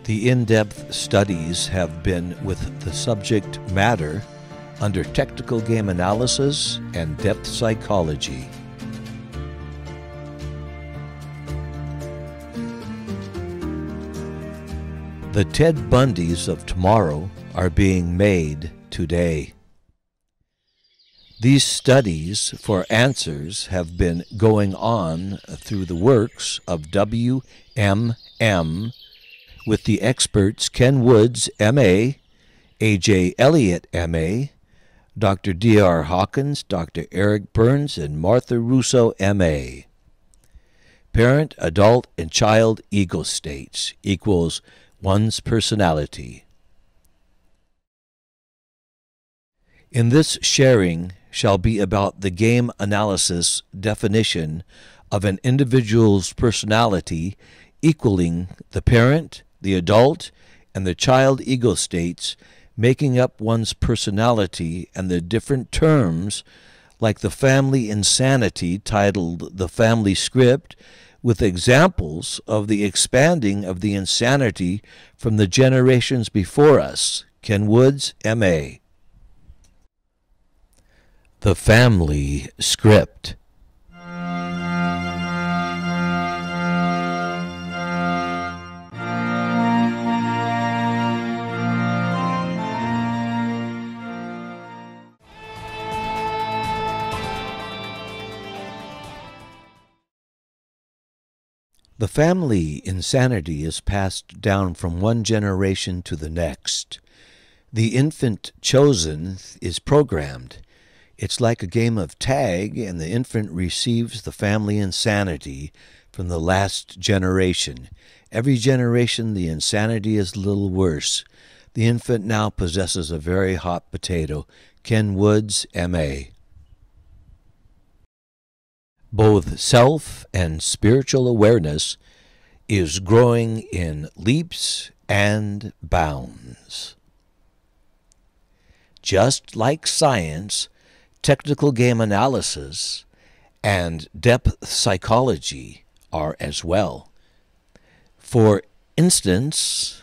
The in-depth studies have been with the subject matter under technical game analysis and depth psychology. The Ted Bundys of tomorrow are being made today. These studies for answers have been going on through the works of WMM with the experts Ken Woods, M.A., A.J. Elliott, M.A., Dr. D.R. Hawkins, Dr. Eric Burns, and Martha Russo, M.A. Parent, adult, and child ego states equals one's personality. In this sharing shall be about the game analysis definition of an individual's personality equaling the parent, the adult, and the child ego states making up one's personality, and the different terms like the family insanity titled The Family Script, with examples of the expanding of the insanity from the generations before us. Ken Woods, M.A. The Family Script. The family insanity is passed down from one generation to the next. The infant chosen is programmed. It's like a game of tag, and the infant receives the family insanity from the last generation. Every generation, the insanity is a little worse. The infant now possesses a very hot potato. Ken Woods, M.A. Both self and spiritual awareness is growing in leaps and bounds. Just like science, technical game analysis, and depth psychology are as well. For instance,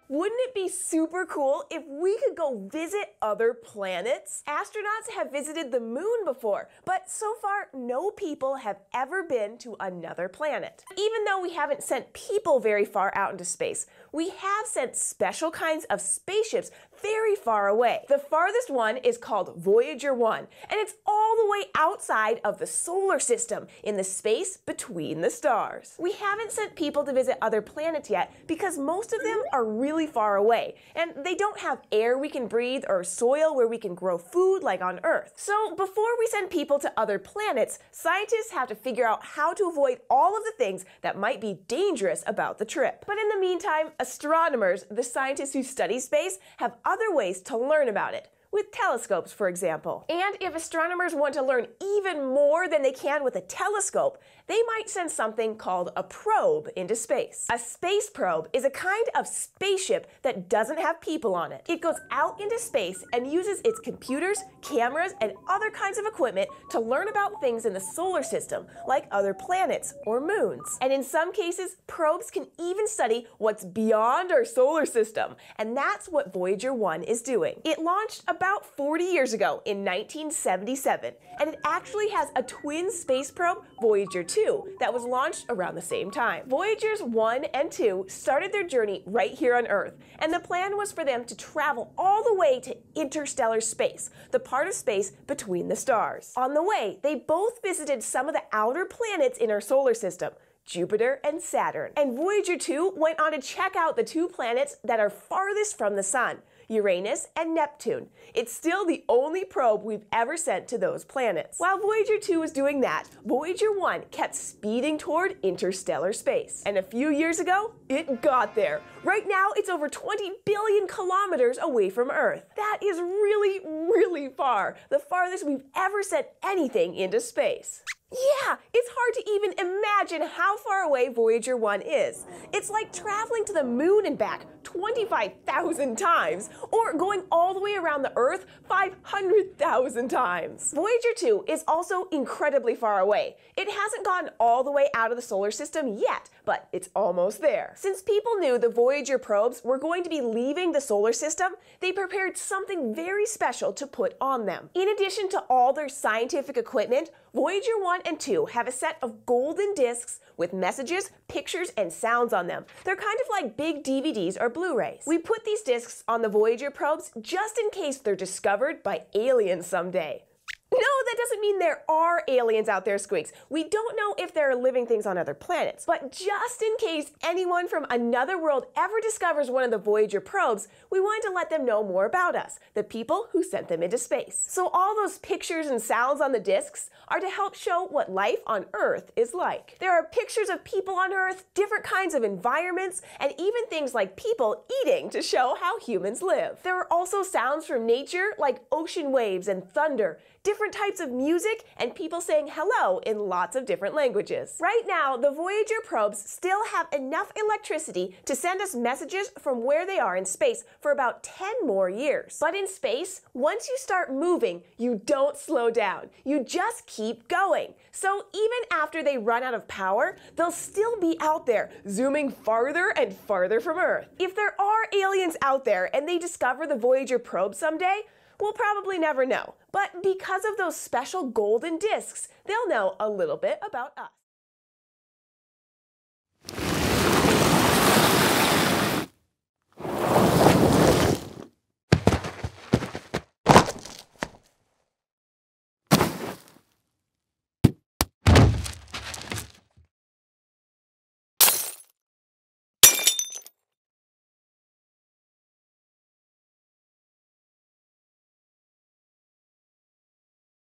wouldn't it be super cool if we could go visit other planets? Astronauts have visited the moon before, but so far no people have ever been to another planet. Even though we haven't sent people very far out into space, we have sent special kinds of spaceships very far away. The farthest one is called Voyager 1, and it's all the way outside of the solar system in the space between the stars. We haven't sent people to visit other planets yet because most of them are really far away, and they don't have air we can breathe or soil where we can grow food like on Earth. So before we send people to other planets, scientists have to figure out how to avoid all of the things that might be dangerous about the trip. But in the meantime, astronomers, the scientists who study space, have other ways to learn about it. With telescopes, for example. And if astronomers want to learn even more than they can with a telescope, they might send something called a probe into space. A space probe is a kind of spaceship that doesn't have people on it. It goes out into space and uses its computers, cameras, and other kinds of equipment to learn about things in the solar system, like other planets or moons. And in some cases, probes can even study what's beyond our solar system. And that's what Voyager 1 is doing. It launched about 40 years ago in 1977, and it actually has a twin space probe, Voyager 2, that was launched around the same time. Voyagers 1 and 2 started their journey right here on Earth, and the plan was for them to travel all the way to interstellar space, the part of space between the stars. On the way, they both visited some of the outer planets in our solar system, Jupiter and Saturn. And Voyager 2 went on to check out the two planets that are farthest from the Sun, Uranus and Neptune. It's still the only probe we've ever sent to those planets. While Voyager 2 was doing that, Voyager 1 kept speeding toward interstellar space. And a few years ago, it got there. Right now, it's over 20 billion kilometers away from Earth. That is really, really far. The farthest we've ever sent anything into space. Yeah, it's hard to even imagine how far away Voyager 1 is. It's like traveling to the moon and back 25,000 times, or going all the way around the Earth 500,000 times. Voyager 2 is also incredibly far away. It hasn't gotten all the way out of the solar system yet, but it's almost there. Since people knew the Voyager probes were going to be leaving the solar system, they prepared something very special to put on them. In addition to all their scientific equipment, Voyager 1 and 2 have a set of golden discs with messages, pictures, and sounds on them. They're kind of like big DVDs or Blu-rays. We put these discs on the Voyager probes just in case they're discovered by aliens someday. No, that doesn't mean there are aliens out there, Squeaks. We don't know if there are living things on other planets. But just in case anyone from another world ever discovers one of the Voyager probes, we wanted to let them know more about us, the people who sent them into space. So all those pictures and sounds on the discs are to help show what life on Earth is like. There are pictures of people on Earth, different kinds of environments, and even things like people eating to show how humans live. There are also sounds from nature like ocean waves and thunder, different types of music, and people saying hello in lots of different languages. Right now, the Voyager probes still have enough electricity to send us messages from where they are in space for about 10 more years. But in space, once you start moving, you don't slow down. You just keep going. So even after they run out of power, they'll still be out there, zooming farther and farther from Earth. If there are aliens out there and they discover the Voyager probe someday, we'll probably never know. But because of those special golden discs, they'll know a little bit about us.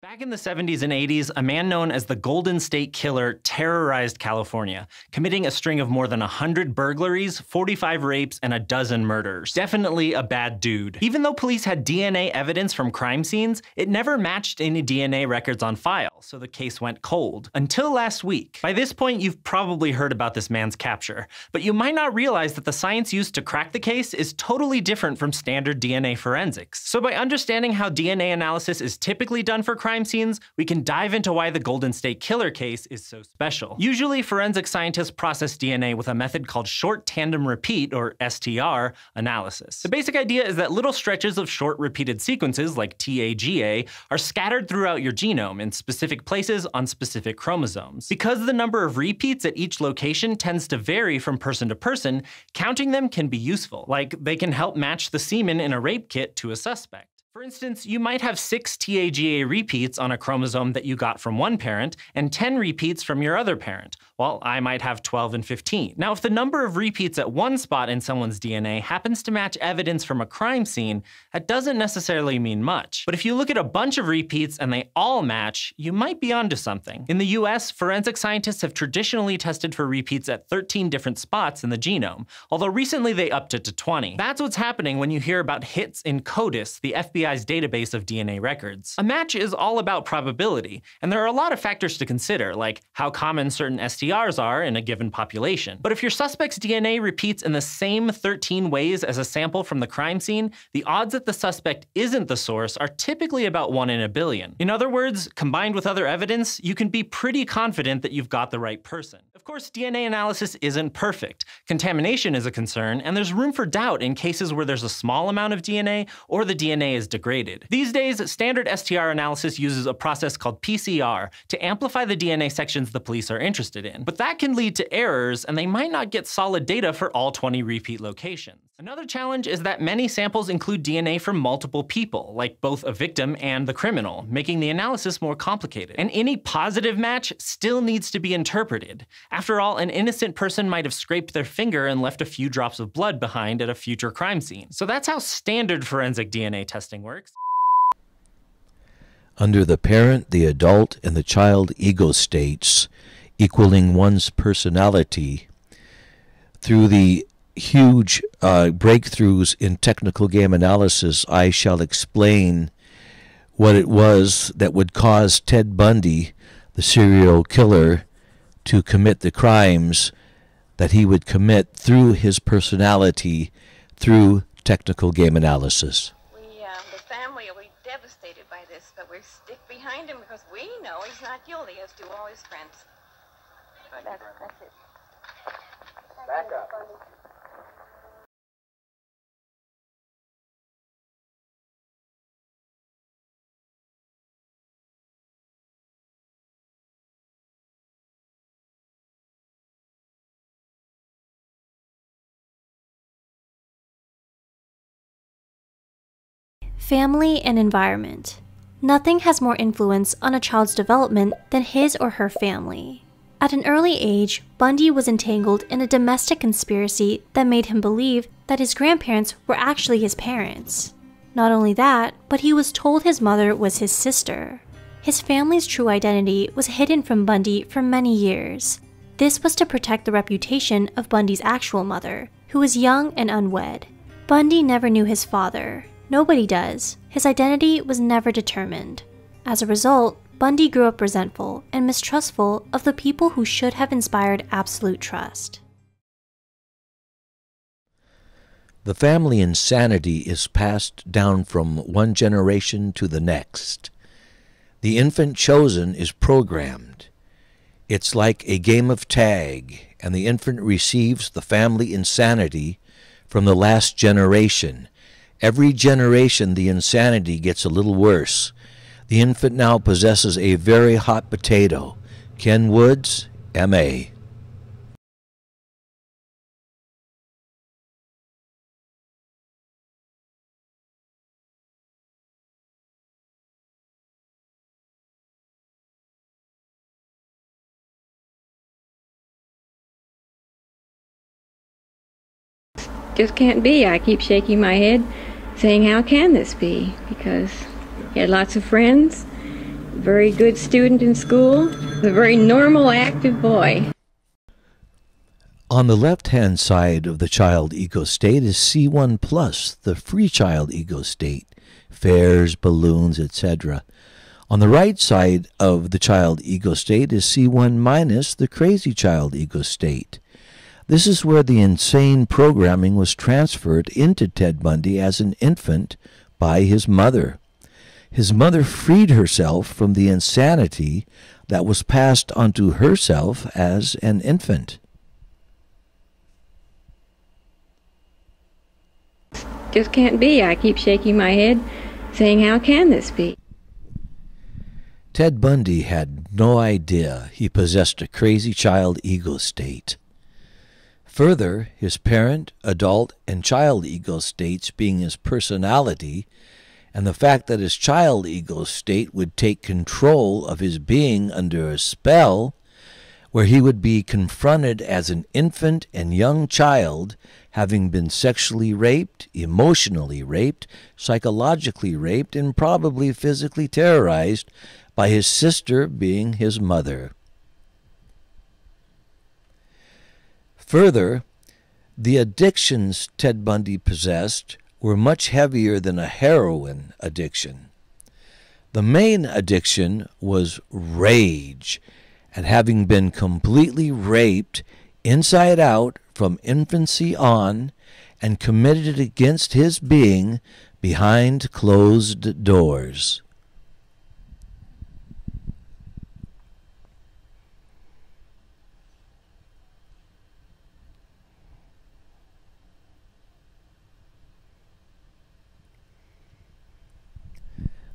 Back in the 70s and 80s, a man known as the Golden State Killer terrorized California, committing a string of more than 100 burglaries, 45 rapes, and a dozen murders. Definitely a bad dude. Even though police had DNA evidence from crime scenes, it never matched any DNA records on file, so the case went cold. Until last week. By this point, you've probably heard about this man's capture, but you might not realize that the science used to crack the case is totally different from standard DNA forensics. So by understanding how DNA analysis is typically done for crime scenes, we can dive into why the Golden State Killer case is so special. Usually, forensic scientists process DNA with a method called short tandem repeat, or STR, analysis. The basic idea is that little stretches of short repeated sequences, like TAGA, are scattered throughout your genome in specific places on specific chromosomes. Because the number of repeats at each location tends to vary from person to person, counting them can be useful, like they can help match the semen in a rape kit to a suspect. For instance, you might have 6 TAGA repeats on a chromosome that you got from one parent, and 10 repeats from your other parent, while I might have 12 and 15. Now, if the number of repeats at one spot in someone's DNA happens to match evidence from a crime scene, that doesn't necessarily mean much. But if you look at a bunch of repeats and they all match, you might be onto something. In the US, forensic scientists have traditionally tested for repeats at 13 different spots in the genome, although recently they upped it to 20. That's what's happening when you hear about hits in CODIS, the FBI's database of DNA records. A match is all about probability, and there are a lot of factors to consider, like how common certain STRs are in a given population. But if your suspect's DNA repeats in the same 13 ways as a sample from the crime scene, the odds that the suspect isn't the source are typically about 1 in a billion. In other words, combined with other evidence, you can be pretty confident that you've got the right person. Of course, DNA analysis isn't perfect. Contamination is a concern, and there's room for doubt in cases where there's a small amount of DNA or the DNA is degraded. These days, standard STR analysis uses a process called PCR to amplify the DNA sections the police are interested in. But that can lead to errors, and they might not get solid data for all 20 repeat locations. Another challenge is that many samples include DNA from multiple people, like both a victim and the criminal, making the analysis more complicated. And any positive match still needs to be interpreted. After all, an innocent person might have scraped their finger and left a few drops of blood behind at a future crime scene. So that's how standard forensic DNA testing works. Under the parent, the adult, and the child ego states, equaling one's personality, through the huge breakthroughs in technical game analysis, I shall explain what it was that would cause Ted Bundy, the serial killer, to commit the crimes that he would commit through his personality through technical game analysis. The family will be devastated by this, but we stick behind him because we know he's not guilty, as do all his friends. That's it. Back up. Family and environment. Nothing has more influence on a child's development than his or her family. At an early age, Bundy was entangled in a domestic conspiracy that made him believe that his grandparents were actually his parents. Not only that, but he was told his mother was his sister. His family's true identity was hidden from Bundy for many years. This was to protect the reputation of Bundy's actual mother, who was young and unwed. Bundy never knew his father. Nobody does. His identity was never determined. As a result, Bundy grew up resentful and mistrustful of the people who should have inspired absolute trust. The family insanity is passed down from one generation to the next. The infant chosen is programmed. It's like a game of tag, and the infant receives the family insanity from the last generation. Every generation, the insanity gets a little worse. The infant now possesses a very hot potato. Ken Woods, M.A. Just can't be. I keep shaking my head, saying, how can this be? Because he had lots of friends, very good student in school, a very normal, active boy. On the left-hand side of the child ego state is C1 plus, the free child ego state, fairs, balloons, etc. On the right side of the child ego state is C1 minus, the crazy child ego state. This is where the insane programming was transferred into Ted Bundy as an infant by his mother. His mother freed herself from the insanity that was passed onto herself as an infant. Just can't be. I keep shaking my head, saying, how can this be? Ted Bundy had no idea he possessed a crazy child ego state. Further, his parent, adult, and child ego states being his personality, and the fact that his child ego state would take control of his being under a spell, where he would be confronted as an infant and young child, having been sexually raped, emotionally raped, psychologically raped, and probably physically terrorized by his sister being his mother. Further, the addictions Ted Bundy possessed were much heavier than a heroin addiction. The main addiction was rage, and having been completely raped inside out from infancy on and committed against his being behind closed doors.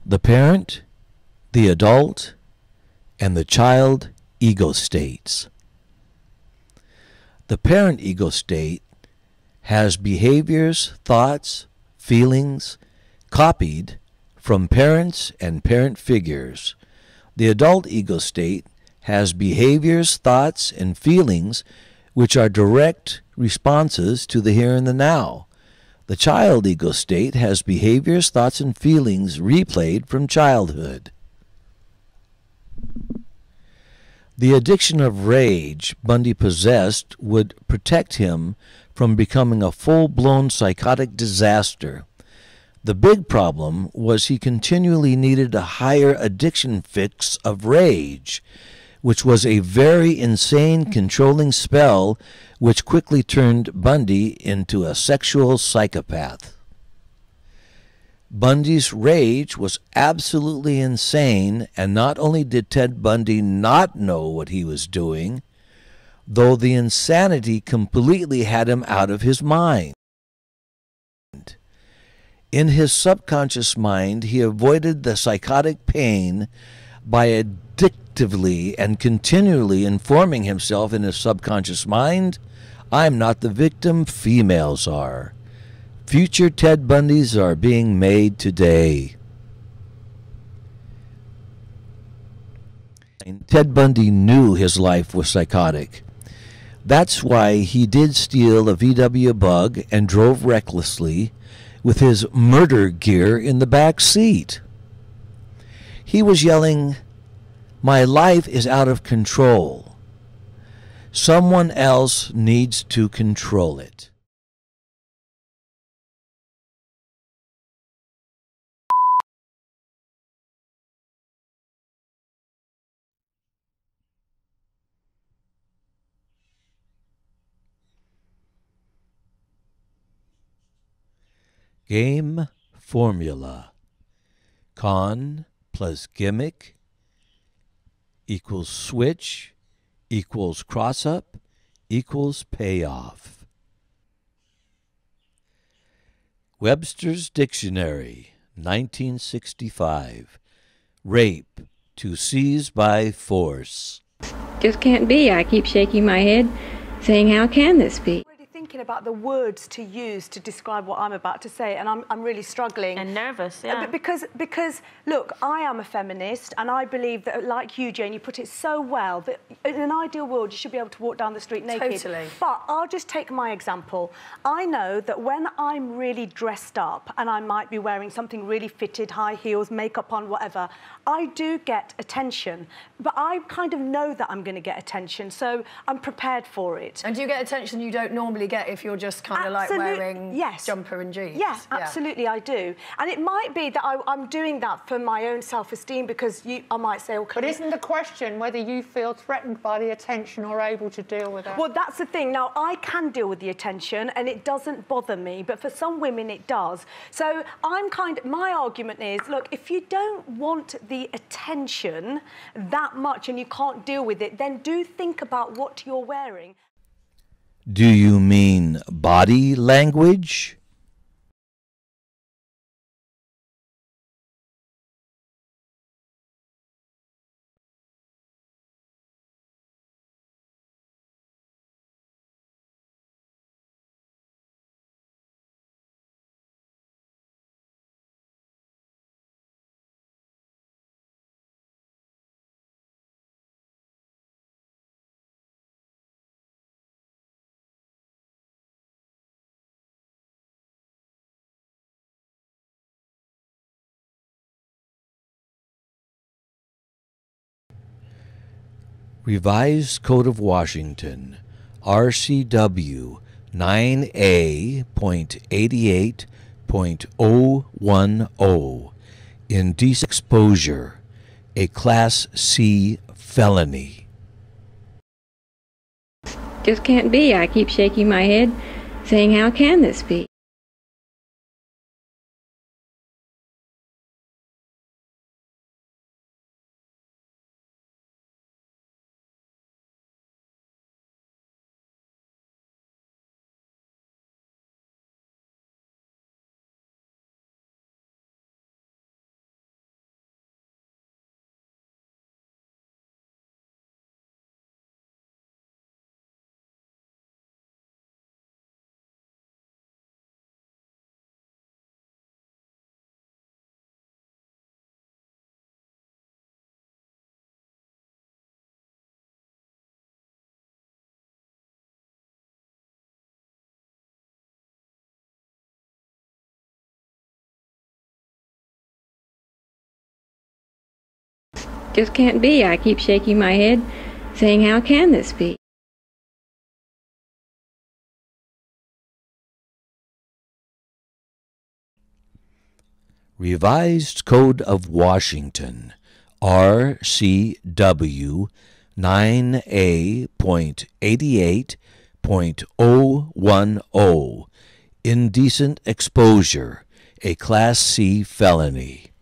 The parent, the adult, and the child ego states. The parent ego state has behaviors, thoughts, feelings copied from parents and parent figures. The adult ego state has behaviors, thoughts, and feelings which are direct responses to the here and the now. The child ego state has behaviors, thoughts, and feelings replayed from childhood. The addiction of rage Bundy possessed would protect him from becoming a full-blown psychotic disaster. The big problem was he continually needed a higher addiction fix of rage, which was a very insane, controlling spell which quickly turned Bundy into a sexual psychopath. Bundy's rage was absolutely insane, and not only did Ted Bundy not know what he was doing, though the insanity completely had him out of his mind. In his subconscious mind, he avoided the psychotic pain by addictively and continually informing himself in his subconscious mind, "I'm not the victim, females are." Future Ted Bundys are being made today. Ted Bundy knew his life was psychotic. That's why he did steal a VW Bug and drove recklessly with his murder gear in the back seat. He was yelling, "My life is out of control. Someone else needs to control it." Game formula. Con plus gimmick equals switch equals cross-up equals payoff. Webster's Dictionary, 1965. Rape, to seize by force. Just can't be. I keep shaking my head, saying, how can this be? Thinking about the words to use to describe what I'm about to say, and I'm really struggling. And nervous, yeah. Because, look, I am a feminist, and I believe that, like you, Jane, you put it so well, that in an ideal world, you should be able to walk down the street naked. Totally. But I'll just take my example. I know that when I'm really dressed up, and I might be wearing something really fitted, high heels, makeup on, whatever, I do get attention. But I kind of know that I'm going to get attention, so I'm prepared for it. And do you get attention you don't normally get if you're just kind of like wearing jumper and jeans? Yes, absolutely, I do. And it might be that I'm doing that for my own self-esteem, because I might say, okay. But isn't the question whether you feel threatened by the attention or able to deal with it? Well, that's the thing. Now, I can deal with the attention, and it doesn't bother me, but for some women it does. So my argument is, look, if you don't want the attention that much and you can't deal with it, then do think about what you're wearing. Do you mean body language? Revised Code of Washington, RCW 9A.88.010, indecent exposure, a Class C felony. Just can't be. I keep shaking my head, saying, how can this be? Just can't be. I keep shaking my head, saying, how can this be? Revised Code of Washington, RCW 9A.88.010, indecent exposure, a Class C felony.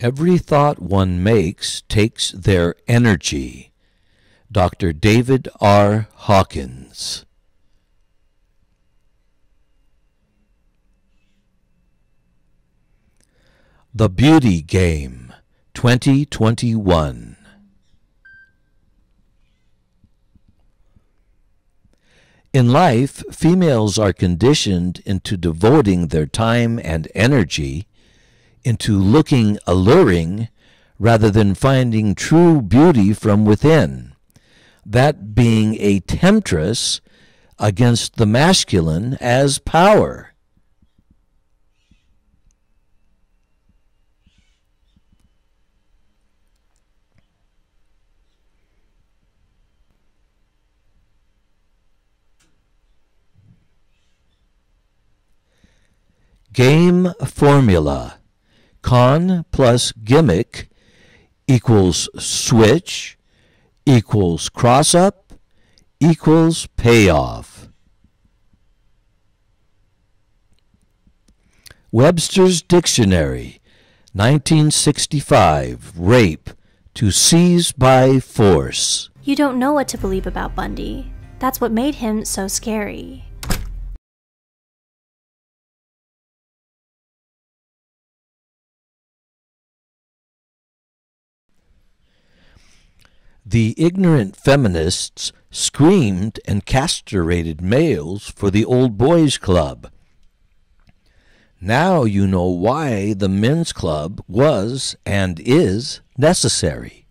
Every thought one makes takes their energy. Dr. David R. Hawkins. The Beauty Game, 2021. In life, females are conditioned into devoting their time and energy into looking alluring rather than finding true beauty from within, that being a temptress against the masculine as power. Game formula. Con plus gimmick equals switch equals cross-up equals payoff. Webster's Dictionary, 1965, rape, to seize by force. You don't know what to believe about Bundy. That's what made him so scary. The ignorant feminists screamed and castrated males for the old boys club. Now you know why the men's club was and is necessary.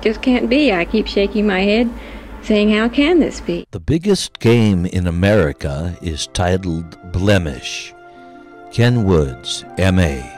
Just can't be. I keep shaking my head, saying, how can this be? The biggest game in America is titled Blemish. Ken Woods, M.A.